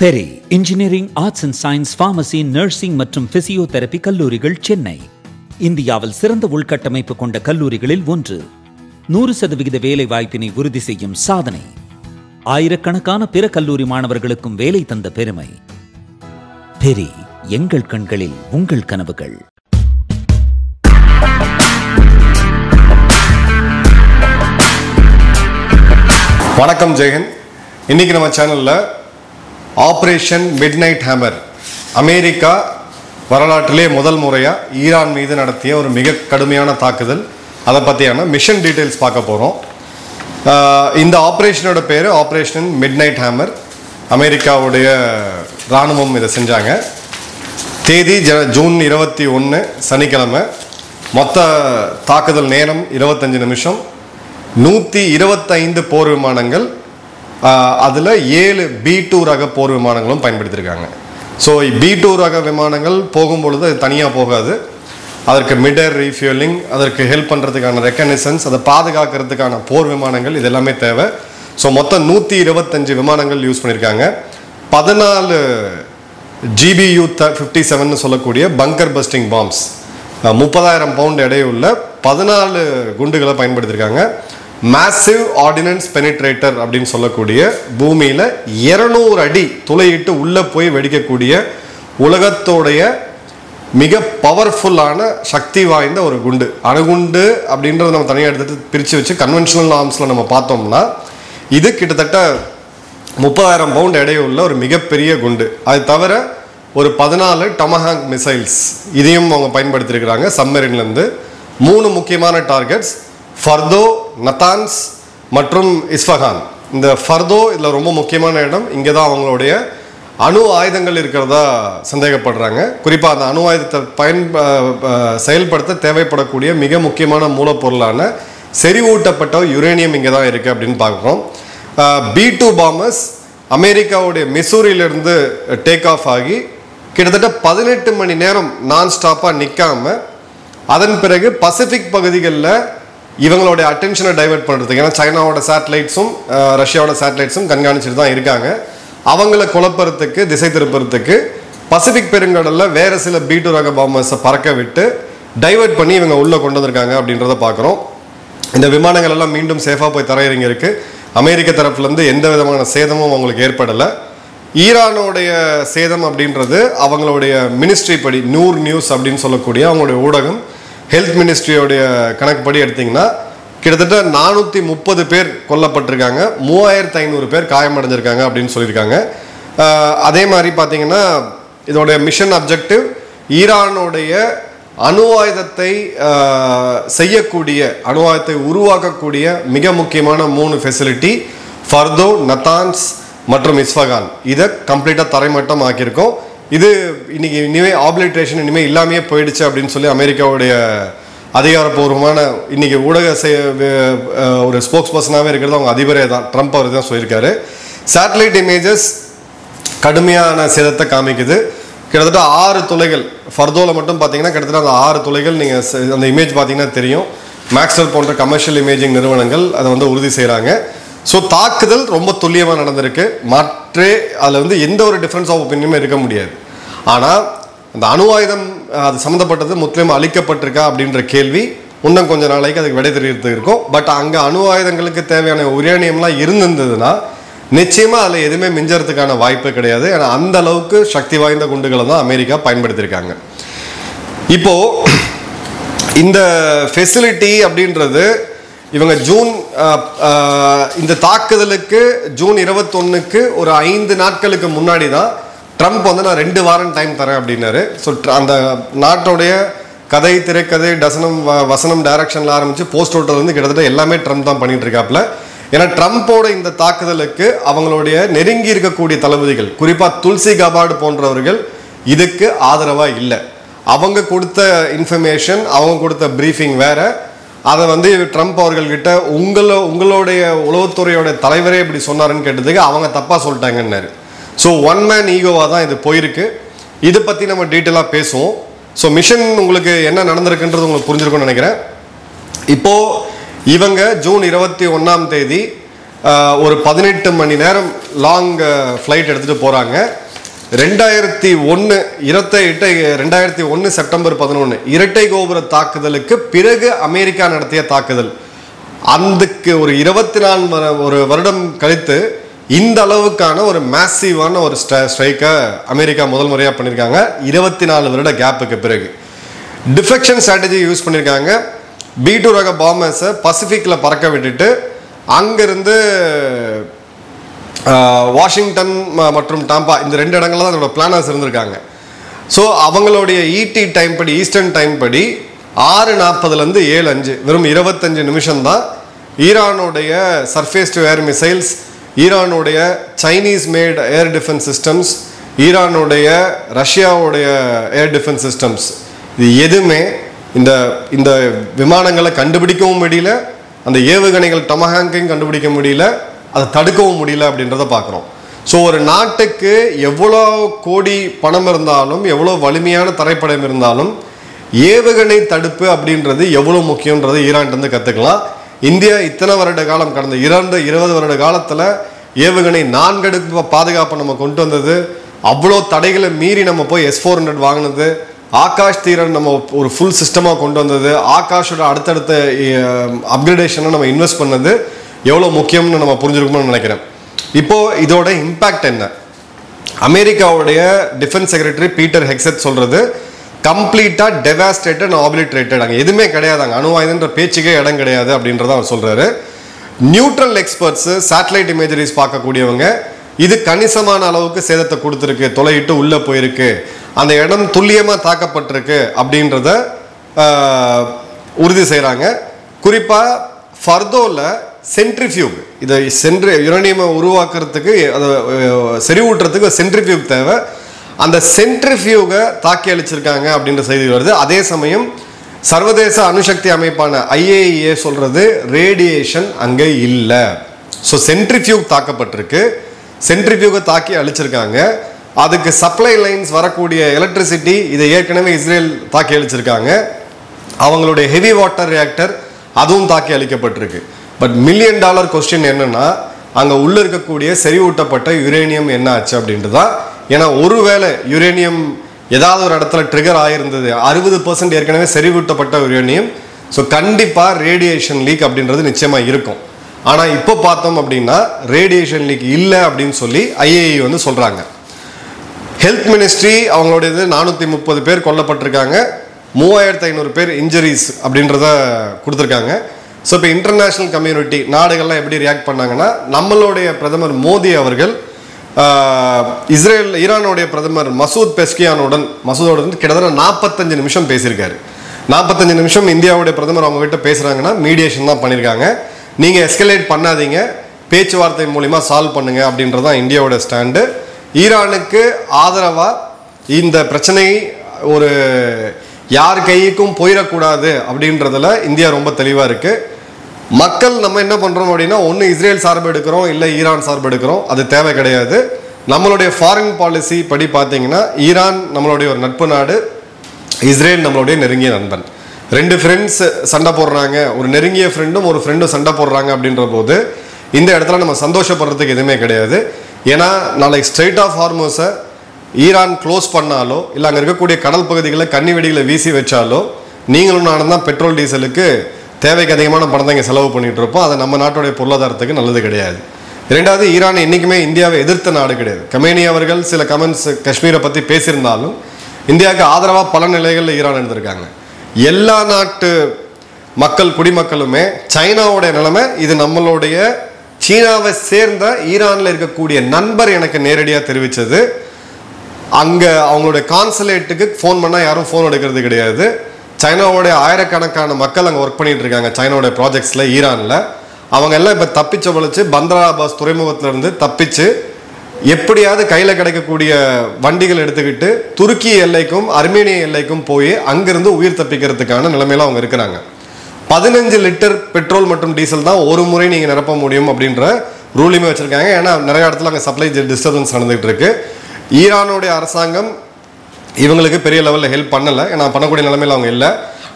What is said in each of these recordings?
Peri engineering, arts and science, pharmacy, nursing மற்றும் physiotherapy கல்லூரிகள் சென்னை. இந்தியாவில் சிறந்த உள்கட்டமைப்பு கொண்ட கல்லூரிகளில் ஒன்று. 100% வேலை வாய்ப்பினை உறுதி செய்யும் சாதனை. ஆயிரக்கணக்கான பிற கல்லூரி மாணவர்களுக்கும் வேலை தந்த பெருமை. பெரி, எங்கள் கண்களில் உங்கள் கனவுகள். வணக்கம் ஜெயன். இன்னைக்கு நம்ம சேனல்ல ஆபரேஷன் மிட்நைட் ஹேமர், அமெரிக்கா வரலாற்றிலே முதல் முறையா ஈரான் மீது நடத்திய ஒரு மிக கடுமையான தாக்குதல், அதை பற்றியான மிஷன் டீட்டெயில்ஸ் பார்க்க போகிறோம். இந்த ஆப்ரேஷனோட பேர் ஆப்ரேஷன் மிட்நைட் ஹேமர். அமெரிக்காவுடைய இராணுவம் இதை செஞ்சாங்க. தேதி ஜூன் 21 சனிக்கிழமை. மொத்த தாக்குதல் நேரம் 25 நிமிஷம். 125 போர் விமானங்கள், அதில் 7 B2 ரக போர் விமானங்களும் பயன்படுத்தியிருக்காங்க. ஸோ B2 ரக விமானங்கள் போகும்பொழுது அது தனியாக போகாது. அதற்கு மிடர் ரீஃபியூலிங், அதற்கு ஹெல்ப் பண்ணுறதுக்கான ரெக்கனைசன்ஸ், அதை பாதுகாக்கிறதுக்கான போர் விமானங்கள், இது எல்லாமே தேவை. ஸோ மொத்தம் 125 விமானங்கள் யூஸ் பண்ணியிருக்காங்க. 14 GBU 57 சொல்லக்கூடிய பங்கர் பஸ்டிங் பாம்ஸ், 30,000 பவுண்ட் எடையுள்ள 14 குண்டுகளை பயன்படுத்தியிருக்காங்க. மேசிவ் ஆர்டினன்ஸ் பெனிட்ரேட்டர் அப்படின்னு சொல்லக்கூடிய பூமியில் 200 அடி துளையிட்டு உள்ளே போய் வெடிக்கக்கூடிய உலகத்தோடைய மிக பவர்ஃபுல்லான சக்தி வாய்ந்த ஒரு குண்டு. அணுகுண்டு அப்படின்றத நம்ம தனியாக எடுத்துகிட்டு பிரித்து வச்சு கன்வென்ஷனல் ஆர்ம்ஸில் நம்ம பார்த்தோம்னா இது கிட்டத்தட்ட 30,000 பவுண்ட் எடையுள்ள ஒரு மிகப்பெரிய குண்டு. அது தவிர ஒரு 14 டொமஹாக் மிசைல்ஸ் இதையும் அவங்க பயன்படுத்தியிருக்கிறாங்க சப்மரீன்லேருந்து. 3 முக்கியமான டார்கெட்ஸ் ஃபர்தோ, நத்தான்ஸ் மற்றும் இஸ்ஃபகான். இந்த ஃபர்தோ இதில் ரொம்ப முக்கியமான இடம். இங்கே தான் அவங்களுடைய அணு ஆயுதங்கள் இருக்கிறதா சந்தேகப்படுறாங்க. குறிப்பாக அந்த அணு ஆயுதத்தை செயல்படுத்த தேவைப்படக்கூடிய மிக முக்கியமான மூலப்பொருளான செறிவூட்டப்பட்ட யுரேனியம் இங்கே தான் இருக்குது அப்படின்னு பார்க்குறோம். B2 பாம்பர்ஸ் அமெரிக்காவுடைய மிசூரியிலிருந்து டேக் ஆஃப் ஆகி கிட்டத்தட்ட 18 மணி நேரம் நான் ஸ்டாப்பாக நிற்காம அதன் பிறகு பசிபிக் பகுதிகளில் இவங்களுடைய அட்டென்ஷனை டைவெர்ட் பண்ணுறதுக்கு, ஏன்னா சைனாவோட சேட்டலைட்ஸும் ரஷ்யாவோட சேட்டலைட்ஸும் கண்காணிச்சுட்டு தான் இருக்காங்க, அவங்கள குழப்பறதுக்கு, திசை திருப்புறதுக்கு பசிபிக் பெருங்கடலில் வேறு சில B2 ரக பாம்பர்ஸை பறக்க விட்டு டைவெர்ட் பண்ணி இவங்க உள்ளே கொண்டு வந்திருக்காங்க அப்படின்றத பார்க்குறோம். இந்த விமானங்கள் எல்லாம் மீண்டும் சேஃபாக போய் தரையிறங்கி இருக்கு. அமெரிக்க தரப்புலேருந்து எந்த விதமான சேதமும் அவங்களுக்கு ஏற்படலை. ஈரானுடைய சேதம் அப்படின்றது அவங்களுடைய மினிஸ்ட்ரி படி, நூர் நியூஸ் அப்படின்னு சொல்லக்கூடிய அவங்களுடைய ஊடகம், ஹெல்த் மினிஸ்ட்ரியோடைய கணக்குப்படி எடுத்திங்கன்னா கிட்டத்தட்ட 430 பேர் கொல்லப்பட்டிருக்காங்க, 3500 பேர் காயமடைஞ்சிருக்காங்க அப்படின்னு சொல்லியிருக்காங்க. அதே மாதிரி பார்த்தீங்கன்னா இதோடைய மிஷன் அப்ஜெக்டிவ் ஈரானுடைய அணு ஆயுதத்தை செய்யக்கூடிய, அணு ஆயுதத்தை உருவாக்கக்கூடிய மிக முக்கியமான 3 ஃபெசிலிட்டி ஃபர்தோ, நத்தான்ஸ் மற்றும் இஸ்ஃபகான், இதை கம்ப்ளீட்டாக தரைமட்டம் ஆக்கியிருக்கோம். இது இன்னைக்கு இனிமேல் ஆப்லிட்ரேஷன் இனிமேல் இல்லாமையே போயிடுச்சு அப்படின்னு சொல்லி அமெரிக்காவுடைய அதிகாரப்பூர்வமான இன்னைக்கு ஊடக ஒரு ஸ்போக்ஸ் பர்சனாகவே இருக்கிறது அவங்க அதிபரே தான், ட்ரம்ப் அவர் தான் சொல்லியிருக்காரு. சேட்டலைட் இமேஜஸ் கடுமையான சேதத்தை காமிக்குது. கிட்டத்தட்ட 6 துளைகள் ஃபர்தோவில் மட்டும் பார்த்தீங்கன்னா கிட்டத்தட்ட அந்த 6 துளைகள் நீங்கள் அந்த இமேஜ் பார்த்தீங்கன்னா தெரியும். மேக்ஸ்வெல் போன்ற கமர்ஷியல் இமேஜிங் நிறுவனங்கள் அதை உறுதி செய்கிறாங்க. ஸோ தாக்குதல் ரொம்ப துல்லியமாக நடந்திருக்கு. அதில் எந்த ஒரு டிஃப்ரென்ஸ் ஆஃப் ஒப்பீனியனுமே இருக்க முடியாது. ஆனால் அந்த அணு ஆயுதம் அது சம்மந்தப்பட்டது முற்றிலும் அழிக்கப்பட்டிருக்கா அப்படின்ற கேள்வி இன்னும் கொஞ்சம் நாளைக்கு அதுக்கு விடை தெரியறதுக்கு இருக்கும். பட் அங்கே அணு ஆயுதங்களுக்கு தேவையான யுரேனியம்லாம் இருந்திருந்ததுன்னா நிச்சயமாக அதில் எதுவுமே மிஞ்சறதுக்கான வாய்ப்பு கிடையாது. ஏன்னா அந்த அளவுக்கு சக்தி வாய்ந்த குண்டுகளை தான் அமெரிக்கா பயன்படுத்தியிருக்காங்க. இப்போது இந்த ஃபெசிலிட்டி அப்படின்றது இவங்க இந்த தாக்குதலுக்கு ஜூன் 21க்கு ஒரு 5 நாட்களுக்கு முன்னாடி தான் ட்ரம்ப் நான் 2 வாரம் டைம் தரேன் அப்படின்னாரு. ஸோ அந்த நாட்டோடைய கதை, திரைக்கதை, வசனம், டைரக்ஷனில் ஆரம்பித்து போஸ்ட் ஓட்டர்லேருந்து கிட்டத்தட்ட எல்லாமே ட்ரம்ப் தான் பண்ணிட்டு இருக்காப்புல. ஏன்னா ட்ரம்ப்போட இந்த தாக்குதலுக்கு அவங்களுடைய நெருங்கி இருக்கக்கூடிய தளபதிகள், குறிப்பாக துல்சி கபார்டு போன்றவர்கள் இதுக்கு ஆதரவாக இல்லை. அவங்க கொடுத்த இன்ஃபர்மேஷன், அவங்க கொடுத்த ப்ரீஃபிங் வேற. அதை ட்ரம்ப் அவர்கள்கிட்ட உங்களுடைய உளவுத்துறையோட தலைவரே இப்படி சொன்னாருன்னு கேட்டதுக்கு அவங்க தப்பாக சொல்லிட்டாங்கன்னாரு. ஸோ ஒன் மேன் ஈகோவாக தான் இது போயிருக்கு. இதை பற்றி நம்ம டீட்டெயிலாக பேசுவோம். ஸோ மிஷன் உங்களுக்கு என்ன நடந்திருக்குன்றது உங்களுக்கு புரிஞ்சிருக்கும்னு நினைக்கிறேன். இப்போது இவங்க ஜூன் 21ஆம் தேதி ஒரு 18 மணி நேரம் லாங் ஃப்ளைட் எடுத்துகிட்டு போகிறாங்க. 2001 செப்டம்பர் 11 இரட்டை கோபுர தாக்குதலுக்கு பிறகு அமெரிக்கா நடத்திய தாக்குதல். அதுக்கு ஒரு 24 வருடம் கழித்து இந்த அளவுக்கான ஒரு மேசிவான ஒரு ஸ்ட்ரைக்கை அமெரிக்கா முதல் முறையாக பண்ணியிருக்காங்க. 24 வருட கேப்புக்கு பிறகு டிஃபெக்ஷன் ஸ்ட்ராட்டஜி யூஸ் பண்ணியிருக்காங்க. B2 ரக பாம்பர்ஸை பசிபிக்கில் பறக்க விட்டுட்டு அங்கிருந்து வாஷிங்டன் மற்றும் டாம்பா இந்த 2 இடங்கள்ல தான் அதோட பிளானர்ஸ் இருந்திருக்காங்க. ஸோ அவங்களுடைய ET டைம் படி, ஈஸ்டர்ன் டைம் படி 6:40 7:05 வெறும் 25 நிமிஷம் தான் ஈரானுடைய சர்ஃபேஸ் டு ஏர் மிசைல்ஸ், ஈரானுடைய Chinese made air defence systems, ஈரானுடைய ரஷ்யாவுடைய ஏர் டிஃபென்ஸ் சிஸ்டம்ஸ், இது எதுவுமே இந்த விமானங்களை கண்டுபிடிக்கவும் முடியல, அந்த ஏவுகணைகள் டொமஹாங்கையும் கண்டுபிடிக்க முடியல, அதை தடுக்கவும் முடியல அப்படின்றத பார்க்குறோம். ஸோ ஒரு நாட்டுக்கு எவ்வளோ கோடி பணம் இருந்தாலும், எவ்வளோ வலிமையான தரைப்படம் இருந்தாலும், ஏவுகணை தடுப்பு அப்படின்றது எவ்வளோ முக்கியன்றது ஈரான்கிட்ட கற்றுக்கலாம். இந்தியா இத்தனை வருட காலம், கடந்த 20 வருட காலத்தில் ஏவுகணை 4 அடுக்கு பாதுகாப்பை நம்ம கொண்டு வந்தது, அவ்வளோ தடைகளை மீறி நம்ம போய் S-400 வாங்கினது, ஆகாஷ் தீரன் நம்ம ஒரு ஃபுல் சிஸ்டமாக கொண்டு வந்தது, ஆகாஷோட அடுத்தடுத்த அப்கிரேடேஷனை நம்ம இன்வெஸ்ட் பண்ணது எவ்வளோ முக்கியம்னு நம்ம புரிஞ்சுருக்கணும்னு நினைக்கிறேன். இப்போது இதோட இம்பேக்ட் என்ன? அமெரிக்காவுடைய டிஃபென்ஸ் செக்ரட்டரி பீட்டர் ஹெக்ஸெட் சொல்கிறது கம்ப்ளீட்டாக டெவாஸ்டேட்டட் அண்ட் ஆபிலிட்ரேட்டட், அங்கே எதுவுமே கிடையாது, அங்கே அணுவாயுதன்ற பேச்சுக்கே இடம் கிடையாது அப்படின்றத அவர் சொல்கிறாரு. நியூட்ரல் எக்ஸ்பர்ட்ஸு, சேட்டலைட் இமேஜரிஸ் பார்க்கக்கூடியவங்க, இது கணிசமான அளவுக்கு சேதத்தை கொடுத்துருக்கு, தொலையிட்டு உள்ளே போயிருக்கு, அந்த இடம் துல்லியமாக தாக்கப்பட்டிருக்கு அப்படின்றத உறுதி செய்கிறாங்க. குறிப்பாக ஃபர்தோவில் சென்ட்ரிஃபியூக், இதை யுரேனியமை உருவாக்குறதுக்கு, அதை செறிவூட்டுறதுக்கு சென்ட்ரிஃபியூக் தேவை. அந்த சென்ட்ரிஃபியூகை தாக்கி அழிச்சிருக்காங்க அப்படின்ற செய்தி வருது. அதே சமயம் சர்வதேச அணுசக்தி அமைப்பான IAEA சொல்கிறது ரேடியேஷன் அங்கே இல்லை. ஸோ சென்ட்ரிஃபியூக் தாக்கப்பட்டிருக்கு, சென்ட்ரிஃபியூகை தாக்கி அழிச்சிருக்காங்க. அதுக்கு சப்ளை லைன்ஸ் வரக்கூடிய எலக்ட்ரிசிட்டி இதை ஏற்கனவே இஸ்ரேல் தாக்கி அழிச்சிருக்காங்க. அவங்களுடைய ஹெவி வாட்டர் ரியாக்டர் அதுவும் தாக்கி அழிக்கப்பட்டிருக்கு. பட் $1 மில்லியன் கொஸ்டின் என்னன்னா, அங்கே உள்ள இருக்கக்கூடிய செறிவூட்டப்பட்ட யுரேனியம் என்ன ஆச்சு அப்படின்ட்டு தான். ஏன்னா ஒருவேளை யுரேனியம் ஏதாவது ஒரு இடத்துல ட்ரிகர் ஆகிருந்தது, 60% ஏற்கனவே செறிவூட்டப்பட்ட யுரேனியம், ஸோ கண்டிப்பாக ரேடியேஷன் லீக் அப்படின்றது நிச்சயமாக இருக்கும். ஆனால் இப்போ பார்த்தோம் அப்படின்னா ரேடியேஷன் லீக் இல்லை அப்படின்னு சொல்லி IAEA வந்து சொல்கிறாங்க. ஹெல்த் மினிஸ்ட்ரி அவங்களுடையது 430 பேர் கொல்லப்பட்டிருக்காங்க, 3500 பேர் இன்ஜுரிஸ் அப்படின்றத கொடுத்துருக்காங்க. ஸோ இப்போ இன்டர்நேஷ்னல் கம்யூனிட்டி நாடுகள்லாம் எப்படி ரியாக்ட் பண்ணாங்கன்னா, நம்மளுடைய பிரதமர் மோடி அவர்கள் ஈரானுடைய பிரதமர் மசூத் பெஸ்கியானுடன் கிட்டத்தட்ட 45 நிமிஷம் பேசியிருக்காரு. 45 நிமிஷம் இந்தியாவுடைய பிரதமர் அவங்க கிட்ட பேசுகிறாங்கன்னா மீடியேஷன் தான் பண்ணியிருக்காங்க. நீங்கள் எஸ்கலேட் பண்ணாதீங்க, பேச்சுவார்த்தை மூலிமா சால்வ் பண்ணுங்க அப்படின்றதான் இந்தியாவோட ஸ்டாண்டு. ஈரானுக்கு ஆதரவாக இந்த பிரச்சனை ஒரு யார் கைக்கும் போயிடக்கூடாது அப்படின்றதுல இந்தியா ரொம்ப தெளிவாக இருக்குது. மக்கள் நம்ம என்ன பண்ணுறோம் அப்படின்னா, ஒன்று இஸ்ரேல் சார்பு எடுக்கிறோம், இல்லை ஈரான் சார்பு எடுக்கிறோம், அது தேவை கிடையாது. நம்மளுடைய ஃபாரின் பாலிசி படி பார்த்தீங்கன்னா ஈரான் நம்மளுடைய ஒரு நட்பு நாடு, இஸ்ரேல் நம்மளுடைய நெருங்கிய நண்பன். 2 ஃப்ரெண்ட்ஸ் சண்டை போடுறாங்க, ஒரு நெருங்கிய ஃப்ரெண்டும் ஒரு ஃப்ரெண்டும் சண்டை போடுறாங்க அப்படின்ற போது இந்த இடத்துல நம்ம சந்தோஷப்படுறதுக்கு எதுவுமே கிடையாது. ஏன்னா நாளைக்கு ஸ்ட்ரெயிட் ஆஃப் ஹார்மோஸை ஈரான் க்ளோஸ் பண்ணாலோ, இல்லை அங்கே இருக்கக்கூடிய கடல் பகுதிகளில் கன்னி வெடிகளை வீசி வச்சாலோ, நீங்களும் நானும் தான் பெட்ரோல் டீசலுக்கு தேவைக்கு அதிகமான பணம் தான் இங்கே செலவு பண்ணிகிட்டு இருப்போம். அது நம்ம நாட்டுடைய பொருளாதாரத்துக்கு நல்லது கிடையாது. 2வது, ஈரான் என்றைக்குமே இந்தியாவை எதிர்த்த நாடு கிடையாது. கமேனி அவர்கள் சில கமெண்ட்ஸ் காஷ்மீரை பற்றி பேசியிருந்தாலும் இந்தியாவுக்கு ஆதரவாக பல நிலைகளில் ஈரான் இருந்திருக்காங்க. எல்லா நாட்டு மக்கள் குடிமக்களுமே சைனாவுடைய நிலைமை இது, நம்மளுடைய சீனாவை சேர்ந்த ஈரானில் இருக்கக்கூடிய நண்பர் எனக்கு நேரடியாக தெரிவித்தது. அங்கே அவங்களுடைய கான்சுலேட்டுக்கு ஃபோன் பண்ணால் யாரும் ஃபோன் எடுக்கிறது கிடையாது. சைனாவோடைய ஆயிரக்கணக்கான மக்கள் அங்கே ஒர்க் பண்ணிட்டு இருக்காங்க சைனாவுடைய ப்ராஜெக்ட்ஸில் ஈரானில். அவங்க எல்லாம் இப்போ தப்பிச்சு வளைச்சு பந்தர் அப்பாஸ் துறைமுகத்திலிருந்து தப்பிச்சு எப்படியாவது கையில் கிடைக்கக்கூடிய வண்டிகள் எடுத்துக்கிட்டு துருக்கி எல்லைக்கும் அர்மேனிய எல்லைக்கும் போய் அங்கிருந்து உயிர் தப்பிக்கிறதுக்கான நிலைமையில அவங்க இருக்கிறாங்க. 15 லிட்டர் பெட்ரோல் மற்றும் டீசல் தான் ஒரு முறை நீங்கள் நிரப்ப முடியும் அப்படின்ற ரூலுமே வச்சுருக்காங்க. ஏன்னா நிறைய இடத்துல அங்கே சப்ளை டிஸ்டர்பன்ஸ் நடந்துகிட்டு இருக்கு. ஈரானுடைய அரசாங்கம் இவங்களுக்கு பெரிய லெவலில் ஹெல்ப் பண்ணலை, ஏன்னா பண்ணக்கூடிய நிலைமையில் அவங்க இல்லை.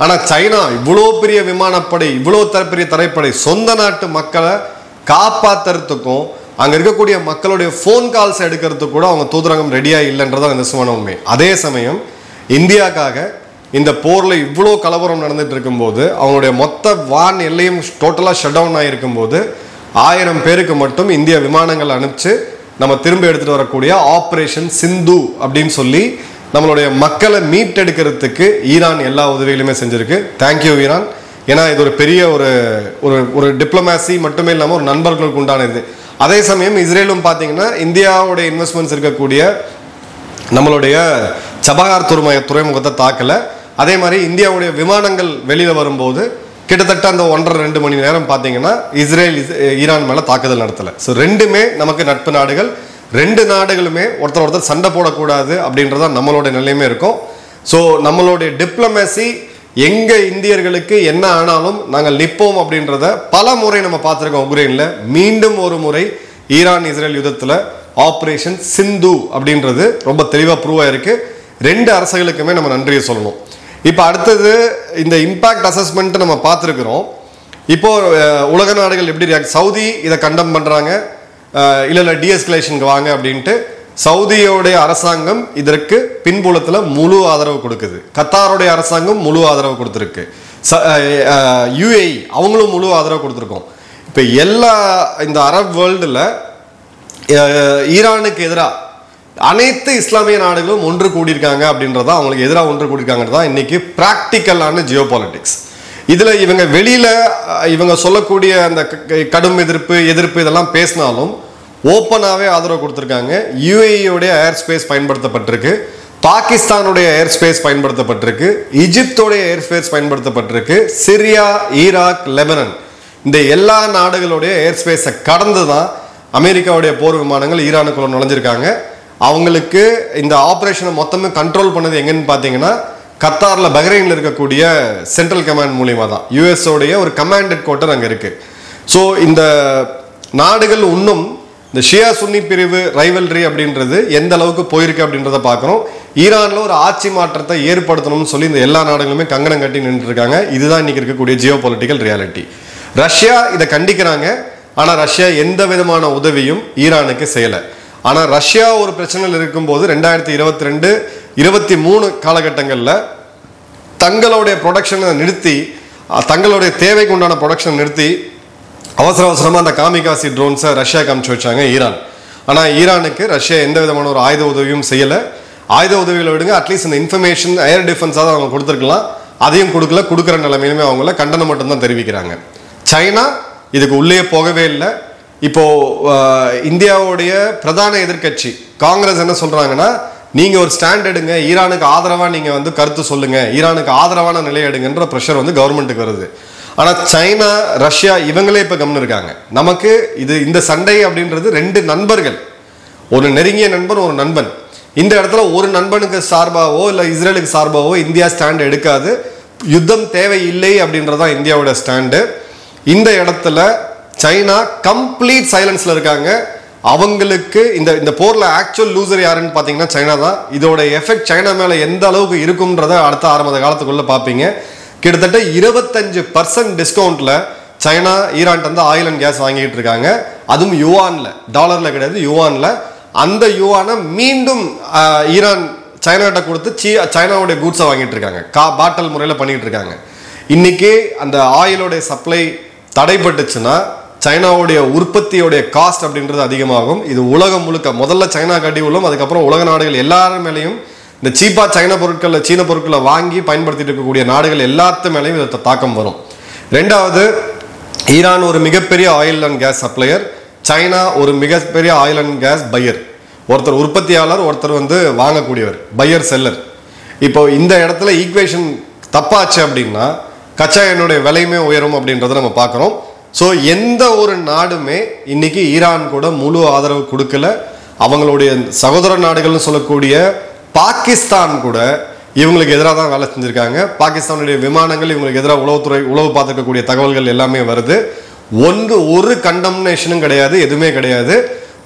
ஆனால் சைனா இவ்வளோ பெரிய விமானப்படை, இவ்வளோ பெரிய தரைப்படை, சொந்த நாட்டு மக்களை காப்பாற்றுறதுக்கும் அங்கே இருக்கக்கூடிய மக்களுடைய ஃபோன் கால்ஸ் எடுக்கிறதுக்கு கூட அவங்க தூதரகம் ரெடியாக இல்லைன்றதான் நிஜமான உண்மை. அதே சமயம் இந்தியாவுக்காக இந்த போரில் இவ்வளோ கலவரம் நடந்துட்டு இருக்கும்போது, அவங்களுடைய மொத்த வான் எல்லையும் டோட்டலாக ஷட் டவுன் ஆகிருக்கும்போது 1000 பேருக்கு மட்டும் இந்திய விமானங்கள் அனுப்பிச்சு நம்ம திரும்ப எடுத்துகிட்டு வரக்கூடிய ஆப்ரேஷன் சிந்து அப்படின்னு சொல்லி நம்மளுடைய மக்களை மீட்டெடுக்கிறதுக்கு ஈரான் எல்லா உதவிகளுமே செஞ்சுருக்கு. Thank you Iran. ஏன்னா இது ஒரு பெரிய ஒரு டிப்ளமேசி மட்டுமே இல்லாமல் ஒரு நண்பர்களுக்கு உண்டானது. அதே சமயம் இஸ்ரேலும் பார்த்தீங்கன்னா இந்தியாவுடைய இன்வெஸ்ட்மெண்ட்ஸ் இருக்கக்கூடிய நம்மளுடைய சபஹார் துறைமுகத்தை தாக்கலை. அதே மாதிரி இந்தியாவுடைய விமானங்கள் வெளியில் வரும்போது கிட்டத்தட்ட அந்த 1.5-2 மணி நேரம் பார்த்தீங்கன்னா இஸ்ரேல் ஈரான் மேலே தாக்குதல் நடத்தலை. ஸோ ரெண்டுமே நமக்கு நட்பு நாடுகள். 2 நாடுகளுமே ஒருத்தர் சண்டை போடக்கூடாது அப்படின்றதான் நம்மளோட நிலையுமே இருக்கும். ஸோ நம்மளுடைய டிப்ளமேசி எங்கே இந்தியர்களுக்கு என்ன ஆனாலும் நாங்கள் நிற்போம் அப்படின்றத பல முறை நம்ம பார்த்துருக்கோம். உக்ரைனில் மீண்டும் ஒரு முறை ஈரான் இஸ்ரேல் யுத்தத்தில் ஆப்ரேஷன் சிந்து அப்படின்றது ரொம்ப தெளிவாக ப்ரூவ் ஆயிருக்கு. 2 அரசுகளுக்குமே நம்ம நன்றியை சொல்லணும். இப்போ அடுத்தது இந்த இம்பாக்ட் அசஸ்மெண்ட் நம்ம பார்த்துருக்குறோம். இப்போ உலக நாடுகள் எப்படி சவுதி இதை கண்டம் பண்ணுறாங்க, இல்லை டிஎஸ்கலேஷனுக்கு வாங்க அப்படின்ட்டு. சவுதியோடைய அரசாங்கம் இதற்கு பின்புலத்தில் முழு ஆதரவு கொடுக்குது. கத்தாருடைய அரசாங்கம் முழு ஆதரவு கொடுத்துருக்கு. யுஏஇ அவங்களும் முழு ஆதரவு கொடுத்துருக்கோம். இப்போ எல்லா இந்த அரப் வேர்ல்டில் ஈரானுக்கு எதிராக அனைத்து இஸ்லாமிய நாடுகளும் ஒன்று கூடியிருக்காங்க அப்படின்றத, அவங்களுக்கு எதிராக ஒன்று கூடியிருக்காங்கிறது தான் இன்னைக்கு ப்ராக்டிக்கலான ஜியோ பாலிட்டிக்ஸ். இதில் இவங்க வெளியில் இவங்க சொல்லக்கூடிய அந்த கடும் எதிர்ப்பு இதெல்லாம் பேசினாலும் ஓப்பனாகவே ஆதரவு கொடுத்துருக்காங்க. யுஏஇயோடைய ஏர் ஸ்பேஸ் பயன்படுத்தப்பட்டிருக்கு, பாகிஸ்தானுடைய ஏர் ஸ்பேஸ் பயன்படுத்தப்பட்டிருக்கு, ஈஜிப்தோடைய ஏர் ஸ்பேஸ் பயன்படுத்தப்பட்டிருக்கு, சிரியா, ஈராக், லெபனன் இந்த எல்லா நாடுகளுடைய ஏர் ஸ்பேஸை கடந்து தான் அமெரிக்காவுடைய போர் விமானங்கள் ஈரானுக்குள்ள நுழைஞ்சிருக்காங்க. அவங்களுக்கு இந்த ஆப்ரேஷனை மொத்தமே கண்ட்ரோல் பண்ணது எங்கன்னு பார்த்தீங்கன்னா கத்தாரில் பஹ்ரைனில் இருக்கக்கூடிய சென்ட்ரல் கமாண்ட் மூலியமாக தான். யூஎஸோடைய ஒரு கமாண்ட் ஹெட் குவார்ட்டர் அங்கே இருக்கு. ஸோ இந்த நாடுகள் இன்னும் இந்த ஷியா சுன்னி பிரிவு ரைவல்ரி அப்படின்றது எந்த அளவுக்கு போயிருக்கு அப்படின்றத பார்க்குறோம். ஈரானில் ஒரு ஆட்சி மாற்றத்தை ஏற்படுத்தணும்னு சொல்லி இந்த எல்லா நாடுகளுமே கங்கணம் கட்டி நின்று இருக்காங்க. இதுதான் இன்னைக்கு இருக்கக்கூடிய ஜியோ பொலிட்டிக்கல் ரியாலிட்டி. ரஷ்யா இதை கண்டிக்கிறாங்க, ஆனால் ரஷ்யா எந்த விதமான உதவியும் ஈரானுக்கு செய்யலை. ஆனால் ரஷ்யா ஒரு பிரச்சனையில் இருக்கும்போது 2022-23 காலகட்டங்களில் தங்களுடைய ப்ரொடக்ஷனை நிறுத்தி, தங்களுடைய தேவைக்கு உண்டான ப்ரொடக்ஷனை நிறுத்தி அவசரமாக அந்த காமிகாசி ட்ரோன்ஸை ரஷ்யாவுக்கு அனுப்பிச்சு வச்சாங்க ஈரான். ஆனால் ஈரானுக்கு ரஷ்யா எந்த விதமான ஒரு ஆயுத உதவியும் செய்யலை. ஆயுத உதவியில் விடுங்க, அட்லீஸ்ட் இந்த இன்ஃபர்மேஷன் ஏர் டிஃபென்ஸாக அவங்க கொடுத்துருக்கலாம், அதையும் கொடுக்குற நிலைமையிலுமே அவங்கள கண்டனம் மட்டும்தான் தெரிவிக்கிறாங்க. சைனா இதுக்கு உள்ளே போகவே இல்லை. இப்போ இந்தியாவுடைய பிரதான எதிர்கட்சி காங்கிரஸ் என்ன சொல்றாங்கன்னா, நீங்க ஒரு ஸ்டாண்ட் எடுங்க, ஈரானுக்கு ஆதரவா நீங்க கருத்து சொல்லுங்க, ஈரானுக்கு ஆதரவான நிலை எடுங்கன்ற ப்ரெஷர் கவர்மெண்ட்டுக்கு வருது. ஆனா சைனா, ரஷ்யா இவங்களே இப்ப கவனம் இருக்காங்க. நமக்கு இந்த சண்டை அப்படின்றது 2 நண்பர்கள், ஒரு நெருங்கிய நண்பன், ஒரு நண்பன். இந்த இடத்துல ஒரு நண்பனுக்கு சார்பாவோ இல்லை இஸ்ரேலுக்கு சார்பாவோ இந்தியா ஸ்டாண்ட் எடுக்காது. யுத்தம் தேவை இல்லை அப்படின்றதான் இந்தியாவோட ஸ்டாண்டு. இந்த இடத்துல சைனா கம்ப்ளீட் சைலன்ஸ்ல இருக்காங்க. அவங்களுக்கு இந்த போர்ல ஆக்சுவல் லூசர் யாருன்னு பார்த்தீங்கன்னா சைனா தான். இதோட எஃபெக்ட் சைனா மேல எந்த அளவுக்கு இருக்கும்ன்றத அடுத்த 6 மாத காலத்துக்குள்ள பார்ப்பீங்க. கிட்டத்தட்ட 25% டிஸ்கவுண்ட்ல சைனா ஈரான் வந்து ஆயில் அண்ட் கேஸ் வாங்கிட்டு இருக்காங்க. அதுவும் யுவான்ல, டாலர்ல கிடையாது, யுவான்ல. அந்த யுவானை மீண்டும் ஈரான் சைனாட்ட கொடுத்து சைனாவுடைய கூட்ஸை வாங்கிட்டு இருக்காங்க, பாட்டல் முறையில் பண்ணிட்டு இருக்காங்க. இன்னைக்கு அந்த ஆயிலோடைய சப்ளை தடைப்பட்டுச்சுன்னா சைனாவுடைய உற்பத்தியோடைய காஸ்ட் அப்படின்றது அதிகமாகும். இது உலகம் முழுக்க முதல்ல சைனா கட்டி உள்ளோம், அதுக்கப்புறம் உலக நாடுகள் எல்லாரும் மேலேயும் இந்த சீப்பா சீன பொருட்களை வாங்கி பயன்படுத்திட்டு இருக்கக்கூடிய நாடுகள் எல்லாத்து மேலேயும் இதை தாக்கம் வரும். ரெண்டாவது, ஈரான் ஒரு மிகப்பெரிய oil and gas supplier, China ஒரு மிகப்பெரிய ஆயில் அண்ட் கேஸ் பையர். ஒருத்தர் உற்பத்தியாளர், ஒருத்தர் வந்து வாங்கக்கூடியவர், பையர் செல்லர். இப்போ இந்த இடத்துல ஈக்குவேஷன் தப்பாச்சு அப்படின்னா கச்சா எண்ணெயோட விலையுமே உயரும் அப்படின்றத நம்ம பார்க்குறோம். ஸோ எந்த ஒரு நாடுமே இன்னைக்கு ஈரான் கூட முழு ஆதரவு கொடுக்கல. அவங்களுடைய சகோதர நாடுகள்னு சொல்லக்கூடிய பாகிஸ்தான் கூட இவங்களுக்கு எதிராக தான் வேலை செஞ்சுருக்காங்க. பாகிஸ்தானுடைய விமானங்கள் இவங்களுக்கு எதிராக உளவு பார்த்துக்கக்கூடிய தகவல்கள் எல்லாமே வருது. ஒரு கண்டம்னேஷனும் கிடையாது, எதுவுமே கிடையாது.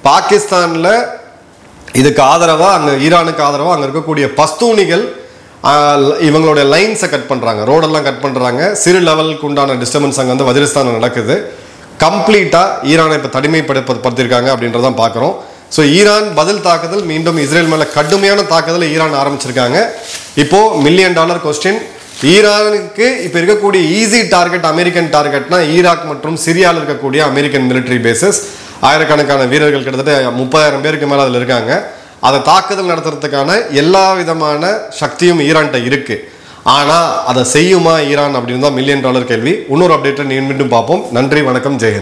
பாகிஸ்தானில் இதுக்கு ஆதரவாக, அங்கே ஈரானுக்கு ஆதரவாக அங்கே இருக்கக்கூடிய பஸ்தூனிகள் இவங்களுடைய லைன்ஸை கட் பண்ணுறாங்க, ரோடெல்லாம் கட் பண்ணுறாங்க. சிறு லெவலுக்கு உண்டான டிஸ்டர்பன்ஸ் அங்கே வந்து வஜிரிஸ்தானில் நடக்குது. கம்ப்ளீட்டாக ஈரானை இப்போ தனிமைப்படுத்தியிருக்காங்க அப்படின்றதான் பார்க்குறோம். ஸோ ஈரான் பதில் தாக்குதல், மீண்டும் இஸ்ரேல் மேலே கடுமையான தாக்குதலை ஈரான் ஆரம்பிச்சிருக்காங்க. இப்போது $1 மில்லியன் கொஸ்டின், ஈரானுக்கு இப்போ இருக்கக்கூடிய ஈஸி டார்கெட் அமெரிக்கன் டார்கெட்னா ஈராக் மற்றும் சிரியாவில் இருக்கக்கூடிய அமெரிக்கன் மிலிட்டரி பேசஸ். ஆயிரக்கணக்கான வீரர்கள், கிட்டத்தட்ட 30,000 பேருக்கு மேலே அதில் இருக்காங்க. அதை தாக்குதல் நடத்துறதுக்கான எல்லா விதமான சக்தியும் ஈரான்கிட்ட இருக்கு. ஆனால் அதை செய்யுமா ஈரான் அப்படின்னு தான் $1 மில்லியன் கேள்வி. இன்னொரு அப்டேட்டை மீண்டும் பார்ப்போம். நன்றி, வணக்கம், ஜெயஹிந்த்.